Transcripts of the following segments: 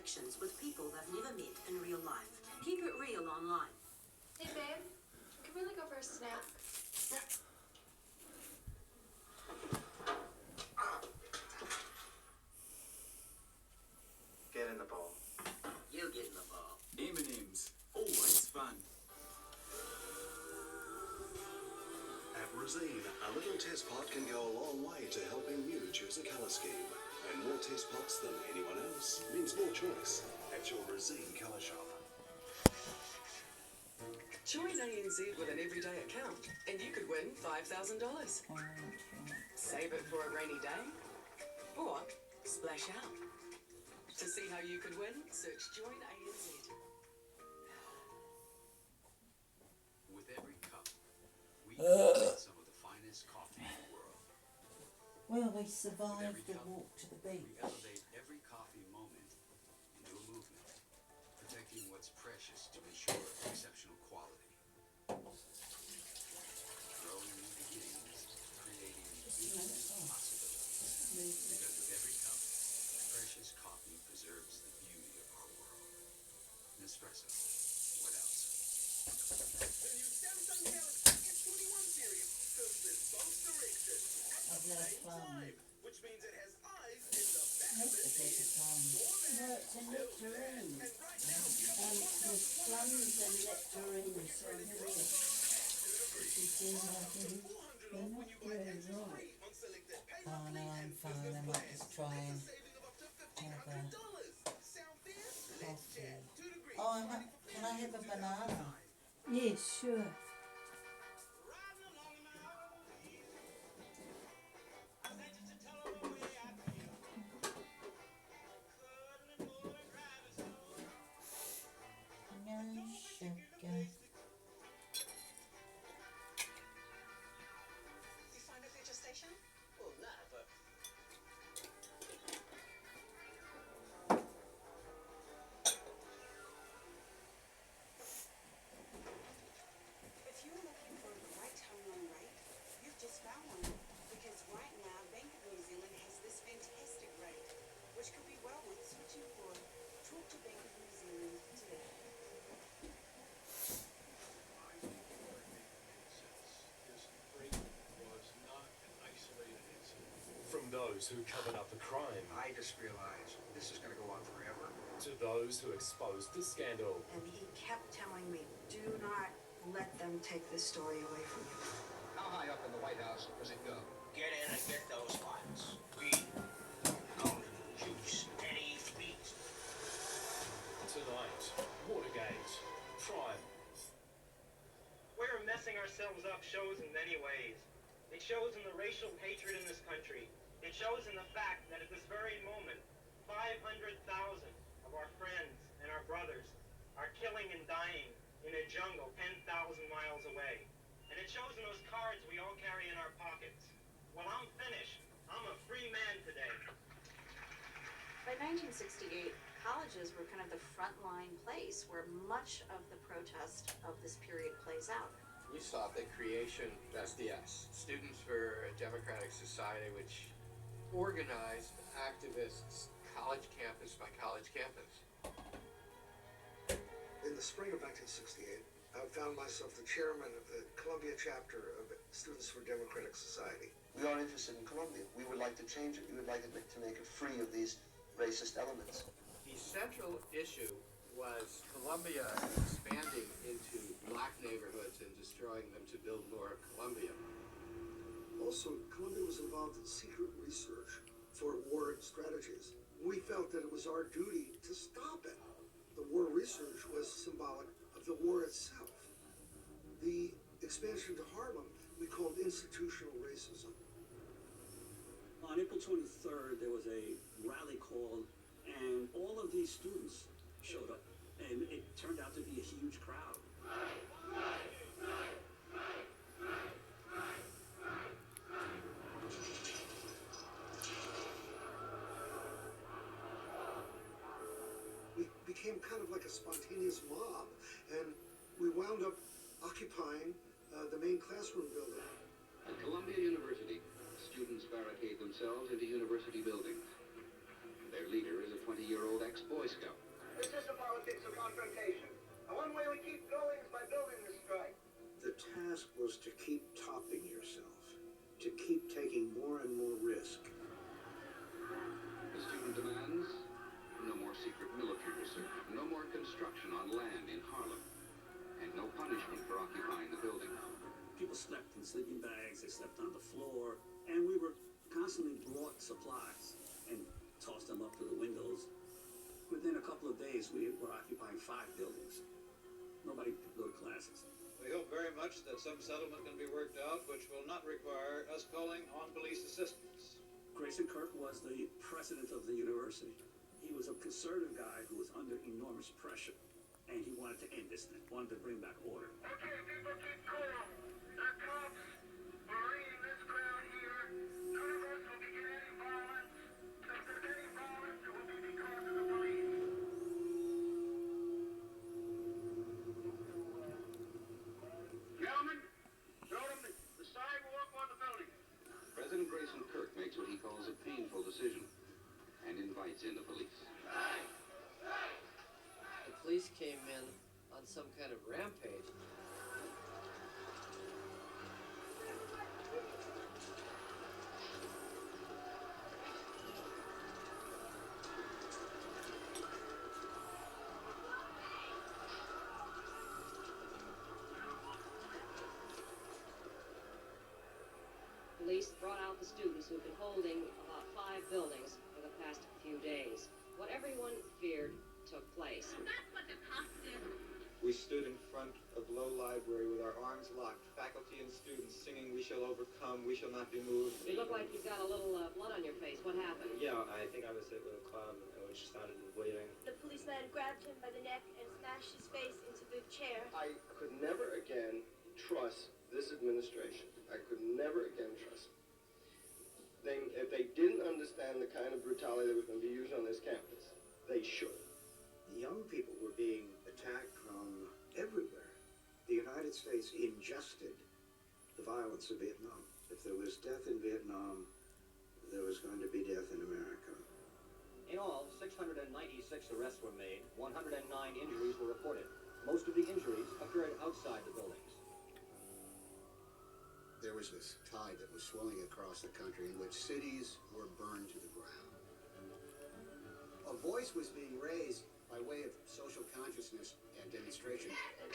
connections with people they've never met in real life. Keep it real online. Hey babe, can we really go for a snack? Get in the bowl. You get in the ball. M&M's, always fun. At Rosine, a little test pot can go a long way to helping you choose a colour scheme. And more test pots than anyone else means more choice at your Rosine colour shop. Join ANZ with an everyday account and you could win $5,000. Save it for a rainy day or splash out. To see how you could win, search Join ANZ. With every cup, we create some of the finest coffee in the world. Well, we survived the walk to the We beach. elevate every coffee moment into a movement, protecting what's precious to ensure exceptional quality. Growing new beginnings, creating infinite possibilities. Because with every cup, precious coffee preserves the beauty of our world. Nespresso. What else? The new Samsung Galaxy S21 series fills with both directions at I've the never same flown. time, which means it has eyes in the back of Nope, its it head. doesn't. No, it's a nectarine. And right now, get The plums and nectarines. So here we go. This is in $400 they're off not when you buy very extra right. free on selected pay Oh no, monthly I'm and fine. I business might plans. just try and That's a saving of up to have a $1,500. Sound fair? Let's coffee. chat. 2 degrees. Oh, can I have a banana? Yes, sure. No sugar. You signed up for your station? Well, nah, but If you're looking for the right home loan rate, you've just found one. Because right now, Bank of New Zealand has this fantastic rate, which could be well worth switching for. Talk to Bank of New Zealand today. This break was not an isolated incident. From those who covered up the crime, I just realized this is going to go on forever. to those who exposed the scandal, And he kept telling me, do not let them take this story away from you. How high up in the White House does it go? get in and get those files. Read, golden juice, any feet. tonight, Watergate, crime, Where messing ourselves up shows in many ways. It shows in the racial hatred in this country. It shows in the fact that at this very moment, 500,000 of our friends and our brothers are killing and dying in a jungle 10,000 miles away. And it shows in those cards we all carry in our pockets. Well, I'm finished. I'm a free man today. By 1968, colleges were kind of the frontline place where much of the protest of this period plays out. You saw the creation of SDS, Students for a Democratic Society, which organized activists college campus by college campus. In the spring of 1968, I found myself the chairman of the Columbia chapter of Students for Democratic Society. We are interested in Columbia. We would like to change it. We would like to make it free of these racist elements. The central issue was Columbia expanding into black neighborhoods and destroying them to build more of Columbia. Also, Columbia was involved in secret research for war strategies. We felt that it was our duty to stop it. The war research was symbolic of the war itself. The expansion to Harlem we called institutional racism. On April 23rd, there was a rally called, and all of these students showed up, and it turned out to be a huge crowd. We became kind of like a spontaneous mob, and we wound up occupying the main classroom building. At Columbia University, students barricade themselves into university buildings. Their leader is a 20-year-old ex-Boy Scout. This is the politics of confrontation. And one way we keep going is by building this strike. The task was to keep topping yourself, to keep taking more and more risk. The student demands no more secret military research, no more construction on land in Harlem, and no punishment for occupying the building. People slept in sleeping bags, they slept on the floor, and we were constantly brought supplies and tossed them up to the windows. Within a couple of days, we were occupying 5 buildings. Nobody could go to classes. We hope very much that some settlement can be worked out which will not require us calling on police assistance. Grayson Kirk was the president of the university. He was a conservative guy who was under enormous pressure, and he wanted to end this thing, wanted to bring back order. Okay, people keep cool. The cops are leading this crowd here. None of us will begin any violence. If there's any violence, it will be because of the police. Gentlemen, show them the sidewalk on the building. President Grayson Kirk makes what he calls a painful decision and invites in the police. The police came in on some kind of rampage. Police brought out the students who've been holding about 5 buildings for the past few days. What everyone feared took place. That's what the cops did. We stood in front of Low Library with our arms locked, faculty and students singing "We Shall Overcome, We Shall Not Be Moved." You look like you've got a little blood on your face. What happened? Yeah, I think I was hit with a club, which started bleeding. The policeman grabbed him by the neck and smashed his face into the chair. I could never again trust this administration. I could never again trust them. If they didn't understand the kind of brutality that was going to be used on this campus, they should. The young people were being attacked from everywhere. The United States ingested the violence of Vietnam. If there was death in Vietnam, there was going to be death in America. In all, 696 arrests were made, 109 injuries were reported. Most of the injuries occurred outside the buildings. There was this tide that was swelling across the country in which cities were burned to the ground. A voice was being raised by way of social consciousness and demonstration. And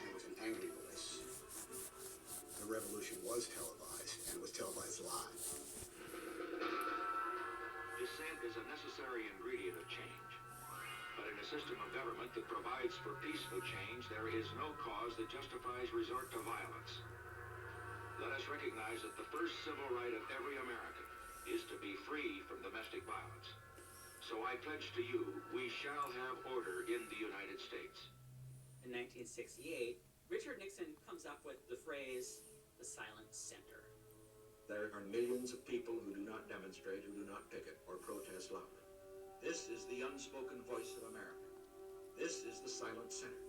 it was an angry voice. The revolution was televised, and it was televised live. Dissent is a necessary ingredient of change. But in a system of government that provides for peaceful change, there is no cause that justifies resort to violence. Let us recognize that the first civil right of every American is to be free from domestic violence. So I pledge to you, we shall have order in the United States. In 1968, Richard Nixon comes up with the phrase, the silent center. There are millions of people who do not demonstrate, who do not picket or protest loudly. This is the unspoken voice of America. This is the silent center.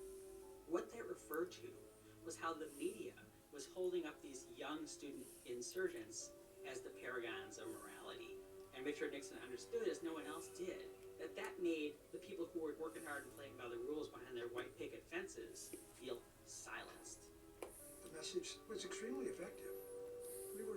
What they referred to was how the media was holding up these young student insurgents as the paragons of morality. And Richard Nixon understood, as no one else did, that that made the people who were working hard and playing by the rules behind their white picket fences feel silenced. The message was extremely effective. We were